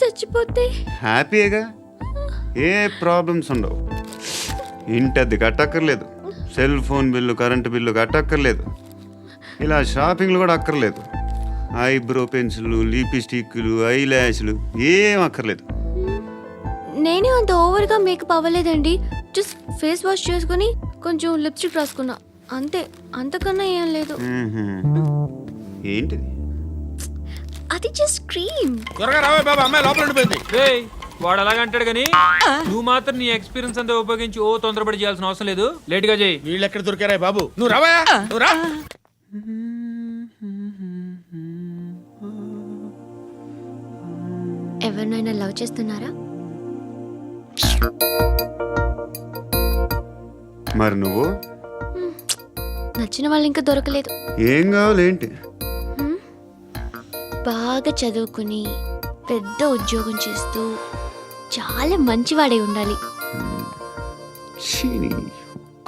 చచ్చిపోతే హ్యాపీగా ఏ ప్రాబ్లమ్స్ ఉండవు. ఇంటి అద్దె కట్టక్కర్లేదు, cell phone bill current bill కట్టక్కర్లేదు, ఇలా షాపింగ్లు కూడా అక్కర్లేదు. ఐబ్రో పెన్సిల్లు, లిప్స్టిక్లు, ఐ ల్యాష్లు ఏం అక్కర్లేదు. నేనే అంత ఓవర్గా మేకప్ అవ్వలేదండి. జస్ట్ ఫేస్ వాష్ చేసుకుని కొంచెం లిప్స్టిక్ రాసుకున్నా అంతే, అంతకన్నా ఏం లేదు. ఏంటిది? అది జస్ట్ క్రీమ్. త్వరగా రావే బాబా, అమ్మాయి లోపల ఉండిపోయింది. వాడు అలాగంటాడు కానీ నువ్వు మాత్రం నీ ఎక్స్పీరియన్స్ అంతా ఉపయోగించి తొందరపడి చేయాల్సిన అవసరం లేదు. లేట్ గా చేయి. వీళ్ళు ఎక్కడ దొరికారా బాబు? నువ్వు రావా, నువ్వు రా. ఎవరినైనా లవ్ చేస్తున్నారా? మరి నువ్వు? నచ్చిన వాళ్ళు ఇంకా దొరకలేదు. ఏం కావాలి ఏంటి? బాగా చదువుకుని పెద్ద ఉద్యోగం చేస్తూ చాలా మంచివాడే ఉండాలి.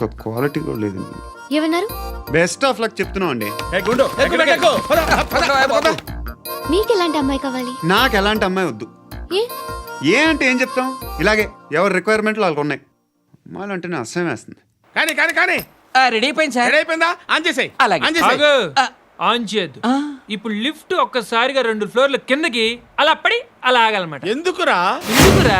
ఒక్క క్వాలిటీ కూడా లేదు. ఏమన్నారు? బెస్ట్ ఆఫ్ లక్ చెప్తున్నావు అండి. మీకు ఎలాంటి అమ్మాయి కావాలి? నాకు ఎలాంటి అమ్మాయి వద్దు. ఏ అంటే ఏం చెప్తాం, ఇలాగే ఎవరి రిక్వైర్మెంట్లు వాళ్ళకు ఉన్నాయి. అమ్మాయిలు అంటేనే అసహ్యం వేస్తుంది. కానీ కానీ కానీ రెడీ అయిపోయింది సార్. రెడీ అయిపోయిందా? ఆన్ చేసేయ్. అలాగే. ఆన్ చేసేయ్. ఆన్ చేయద్దు. ఇప్పుడు లిఫ్ట్ ఒక్కసారిగా 2 ఫ్లోర్ల కిందకి అలా పడి అలా ఆగాలన్నమాట. ఎందుకురా? ఎందుకురా?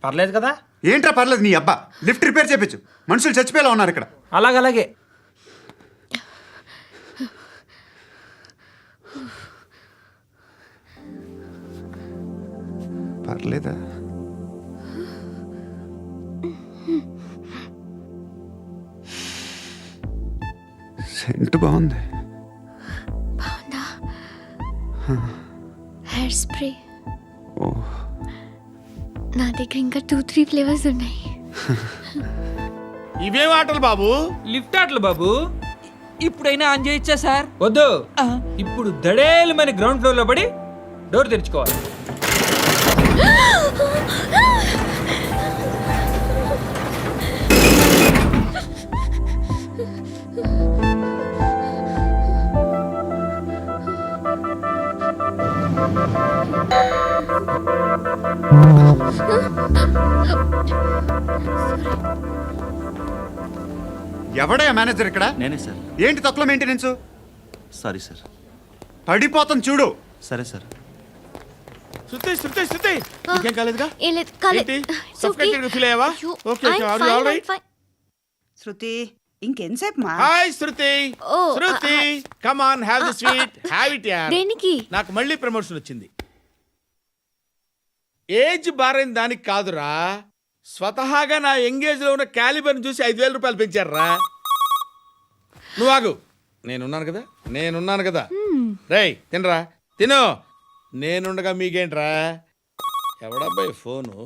పర్లేదు కదా? ఏంట్రా పర్లేదు నీ అబ్బా. లిఫ్ట్ రిపేర్ చేయించు, మనుషులు చచ్చిపోయేలా ఉన్నారు ఇక్కడ. అలాగే పర్లేదా? సెంట్ బాగుంది. బాగుందా? Hair spray. ఓ, నా దగ్గర ఇంకా 2-3 ఫ్లేవర్స్ ఉన్నాయి. ఇవేం ఆటలు బాబు? లిఫ్ట్ ఆటలు బాబు. ఇప్పుడైనా ఆన్ చేయొచ్చా సార్? వద్దు. ఇప్పుడు దడేలు మన గ్రౌండ్ ఫ్లోర్ లో పడి డోర్ తెరుచుకోవాలి. ఎవడయ్యా మేనేజర్ ఇక్కడ? నేనే సార్. ఏంటి తక్కువ మెయింటెనెన్స్? Sorry sir. పడిపోతాం చూడు. సరే సార్. శృతి ఇంకేం కాలేదుగా? ఏం లేదు, కాలేదు. ఏంటి? Suffocated feel అయ్యావా? Okay, are you all right? శృతి ఇంకెంతసేపు మా? Hi Shruti. Oh, Shruti come on, have the sweet, have it యార్. దేనికి? నాకు మళ్ళీ ప్రమోషన్ వచ్చింది. ఏజ్ బారైన దానికి కాదురా, స్వతహాగా నా ఎంగేజ్ లో ఉన్న క్యాలిబర్ చూసి 5,000 రూపాయలు పెంచారా. నువ్వు ఆగు, నేనున్నాను కదా. రేయ్ తినరా, తిను. నేనుండగా మీకేంట్రా? ఎవడబ్బాయి ఫోను?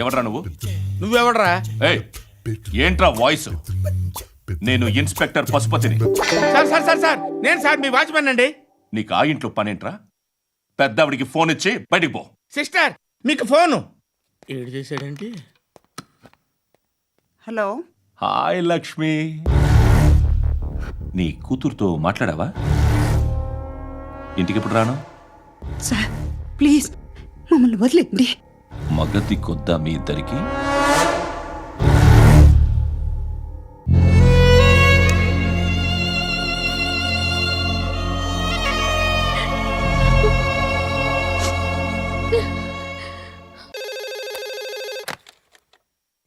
ఎవడ్రా నువ్వెవడరా? ఏయ్, ఏంట్రా వాయిస్? నేను ఇన్స్పెక్టర్ పశుపతిని. సార్ నేను సార్ మీ వాచ్మెన్ అండి. నీకు ఆ ఇంట్లో పనేంట్రా? పెద్దవిడికి ఫోన్ ఇచ్చి బయటికి పో. సిస్టర్ మీకు ఫోను. ఏడు చేశాడేంటి? హలో. హాయ్ లక్ష్మి. నీ కూతురుతో మాట్లాడావా? ఇంటికి ఎప్పుడు రాను? సార్ ప్లీజ్ మమ్మల్ని వదిలేండి. మగతి కొద్దా మీ ఇద్దరికి?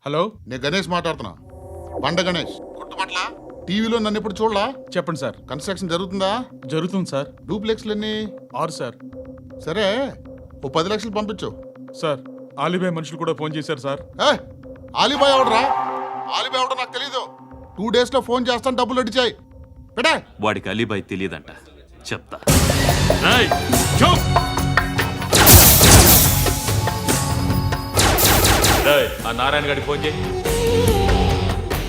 హలో, నేను గణేష్ మాట్లాడుతున్నా. బండ గణేష్ గుర్తుపట్ల? టీవీలో నన్ను ఎప్పుడు చూడలా? చెప్పండి సార్. కన్స్ట్రక్షన్ జరుగుతుందా? జరుగుతుంది సార్. డూప్లెక్స్లు ఎన్ని? 6 సార్. సరే, ఓ 10 లక్షలు పంపించు. సార్, ఆలిబాయ్ మనుషులు కూడా ఫోన్ చేశారు సార్. ఆలిబాయ్ ఎవడరా? ఆలిబాయ్ ఎవడో నాకు తెలీదు. 2 days లో ఫోన్ చేస్తాను, డబ్బులు అడిచాయి. పెట్టే. వాడికి అలీబాయ్ తెలియదంట, చెప్తా. రేయ్, చూప్. రేయ్, ఆ నారాయణ గారికి ఫోన్ చేయి.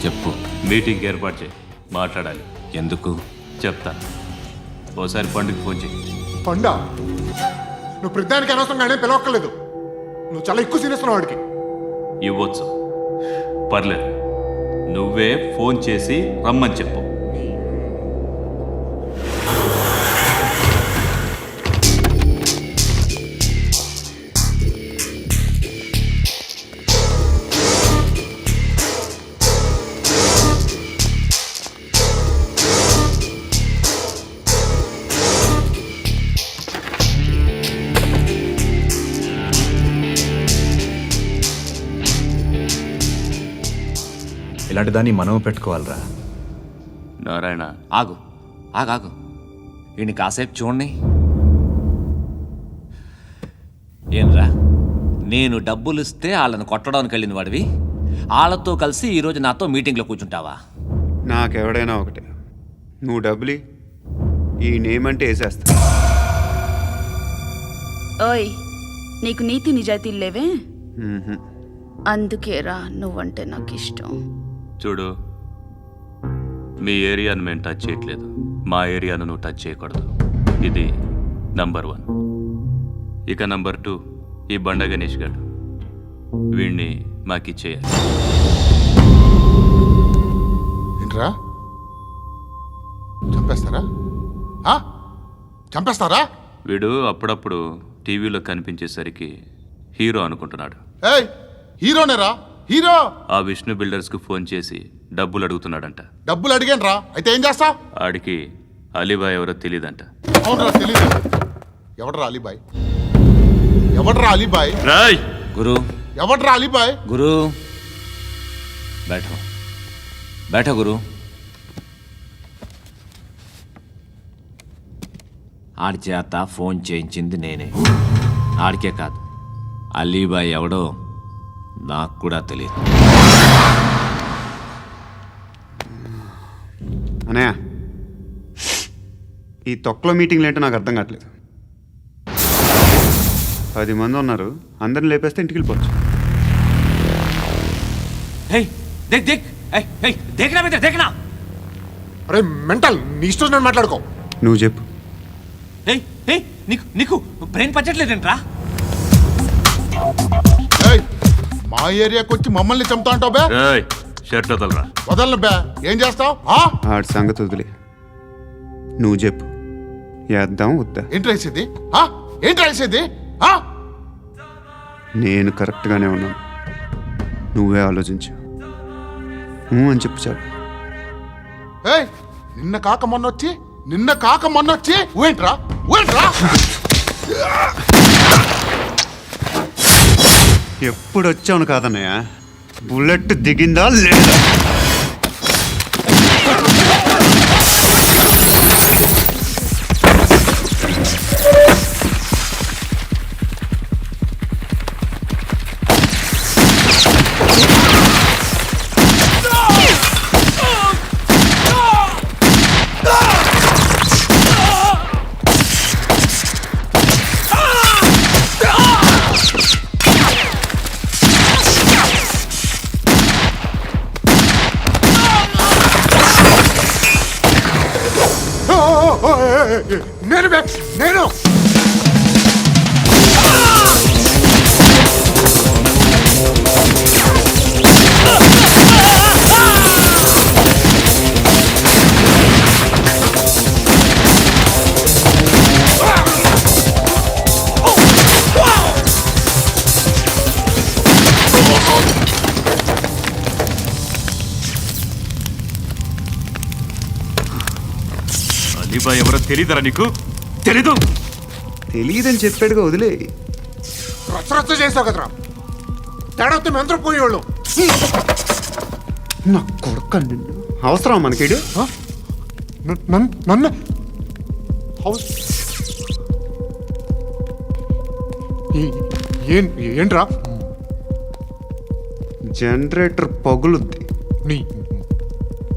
చెప్పు. మీటింగ్ ఏర్పాటు చేయి, మాట్లాడాలి. ఎందుకు చెప్తా. ఓసారి పండుగ ఫోన్ చేయి. పండా నువ్వు ప్రతిదానికి అనవసరంగానే పిలవక్కర్లేదు. నువ్వు చాలా ఎక్కువ సీనిస్తున్నావు వాడికి. ఇవ్వచ్చు, పర్లేదు. నువ్వే ఫోన్ చేసి రమ్మని చెప్పు. ఇలాంటి దాన్ని మనం పెట్టుకోవాలరా. నారాయణ, ఆగు ఆగాగు, ఈయన కాసేపు చూడండి. ఏంరా, నేను డబ్బులు ఇస్తే వాళ్ళని కొట్టడానికి వెళ్ళిన వాడివి, వాళ్ళతో కలిసి ఈరోజు నాతో మీటింగ్లో కూర్చుంటావా? నాకెవడైనా ఒకటే, నువ్వు డబ్బులి, ఈ నేమ్ అంటే వేసేస్తా. ఓయ్, నీకు నీతి నిజాయితీలు లేవే, మ్మ్హ. అందుకేరా నువ్వంటే నాకు ఇష్టం. చూడు, మీ ఏరియాను మేము టచ్ చేయట్లేదు, మా ఏరియాను నువ్వు టచ్ చేయకూడదు. ఇది నంబర్ 1. ఇక నంబర్ 2, ఈ బండ గణేష్ గారు, వీణ్ణి మాకిచ్చేయాలి. ఏంట్రా, చంపేస్తారా? చంపేస్తారా? వీడు అప్పుడప్పుడు టీవీలో కనిపించేసరికి హీరో అనుకుంటున్నాడు. ఏయ్, హీరోనేరా, హీరో. ఆ విష్ణు బిల్డర్స్కు ఫోన్ చేసి డబ్బులు అడుగుతున్నాడంట. డబ్బులు అడిగాను రా, అయితే ఏం చేస్తావు? ఆడికి అలీబాయ్ ఎవరో తెలియదంట. అవునరా, తెలీదు. ఎవడరా అలీబాయ్? ఎవడరా అలీబాయ్? రాయ్ గురు, ఎవడరా అలీబాయ్? గురు బైఠో బైఠో గురు. ఆడి చేత ఫోన్ చేయించింది నేనే. ఆడికే కాదు, అలీబాయ్ ఎవడో నాకు కూడా తెలియదు. అనయ్య, ఈ తొక్కలో మీటింగ్లు ఏంటో నాకు అర్థం కావట్లేదు. 10 మంది ఉన్నారు, అందరిని లేపేస్తే ఇంటికి వెళ్ళిపోవచ్చు. దేక్ దేక్ దేకనా బేట దేకనా. అరే మెంటల్, నీ ఇష్టం నేను మాట్లాడుకో. నువ్వు చెప్పు. నీకు నీకు బ్రెయిన్ పచ్చట్లేదంట్రా. ఏయ్, మా ఏరియాకి వచ్చి మమ్మల్ని చంపుతా అంటావు బే? రాయ్, షర్ట్ వదలరా. వదలను బే. ఏం చేస్తావు? ఆడి సంగతి వదిలే, నువ్వు చెప్పు. వేద్దాం వద్దా? ఏంటి రాసేది? ఏంటి రాసేది? నేను కరెక్ట్గానే ఉన్నాను, నువ్వే ఆలోచించు. అని చెప్పు చాలు. ఏయ్, నిన్న కాక మొన్నొచ్చి ఊయంట్రా. ఎప్పుడు వచ్చావును కాదన్నయ్య, బుల్లెట్ దిగిందా లేదా? నేను అలీబాయ్ ఎవరో తెలీదరా నీకు? తెలీదు? తెలియదని చెప్పాడుగా, వదిలే. రచ్చ చేసావు కదరా, తేడా వస్తే మెంతరం పోయేవాళ్ళు. నా కొడుకు నిన్ను అవసరం మనకిడు. నన్ను ఏంట్రా? జనరేటర్ పగులుద్ది. నీ